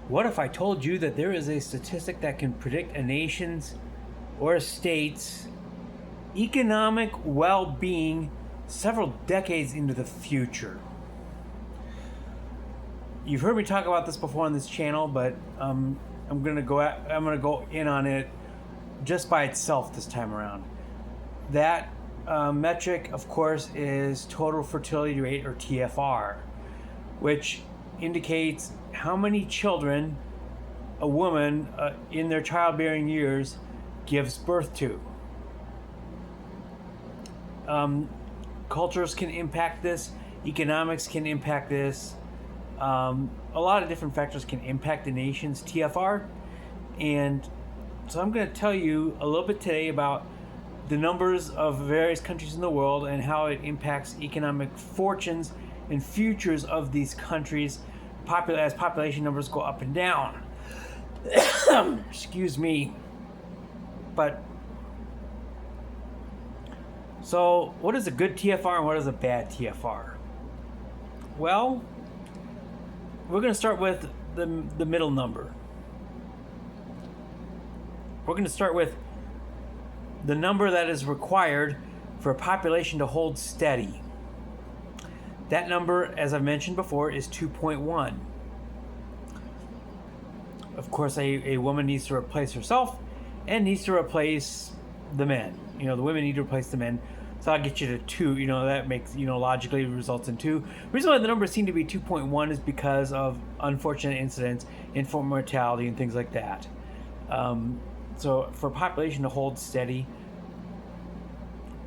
What if I told you that there is a statistic that can predict a nation's or a state's economic well-being several decades into the future? You've heard me talk about this before on this channel, but I'm gonna go in on it just by itself this time around. That metric, of course, is total fertility rate, or TFR, which indicates how many children a woman in their childbearing years gives birth to. Cultures can impact this, economics can impact this, a lot of different factors can impact the nation's TFR. And so I'm going to tell you a little bit today about the numbers of various countries in the world and how it impacts economic fortunes and futures of these countries as population numbers go up and down. Excuse me. But so what is a good TFR and what is a bad TFR? Well, we're going to start with the middle number. We're going to start with the number that is required for a population to hold steady. That number, as I've mentioned before, is 2.1. Of course, a woman needs to replace herself and needs to replace the men. The women need to replace the men. So I'll get you to 2. That makes, logically results in 2. The reason why the numbers seem to be 2.1 is because of unfortunate incidents, infant mortality, and things like that. So for a population to hold steady,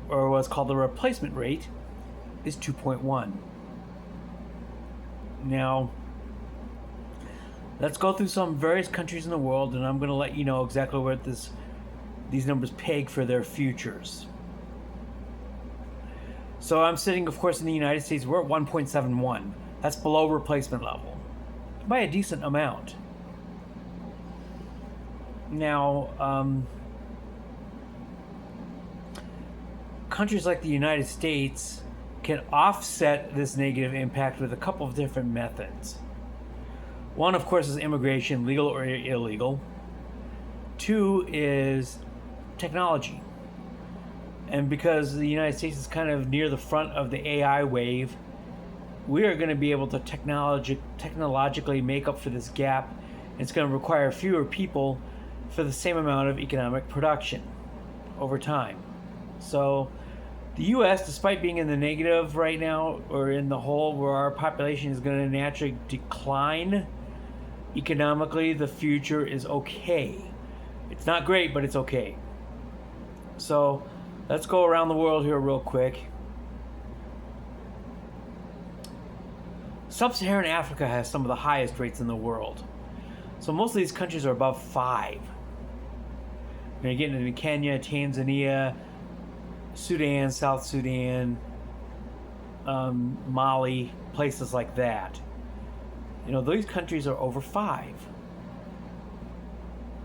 or what's called the replacement rate, is 2.1. Now, let's go through some various countries in the world, and I'm going to let you know exactly where these numbers peg for their futures. So I'm sitting, of course, in the United States. We're at 1.71. That's below replacement level by a decent amount. Now, countries like the United States can offset this negative impact with a couple of different methods. One, of course, is immigration, legal or illegal. 2 is technology. And because the United States is kind of near the front of the AI wave, we are going to be able to technologically make up for this gap. It's going to require fewer people for the same amount of economic production over time. So the U.S., despite being in the negative right now, or in the hole where our population is going to naturally decline, economically, the future is okay. It's not great, but it's okay. So let's go around the world here real quick. Sub-Saharan Africa has some of the highest rates in the world. So most of these countries are above 5. You're getting into Kenya, Tanzania, Sudan, South Sudan, Mali, places like that. These countries are over 5.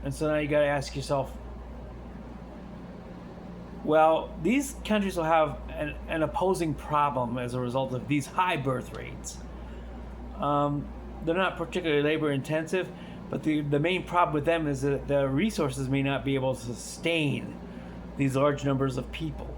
And so now you got to ask yourself, well, these countries will have an opposing problem as a result of these high birth rates. They're not particularly labor intensive, but the main problem with them is that the resources may not be able to sustain these large numbers of people.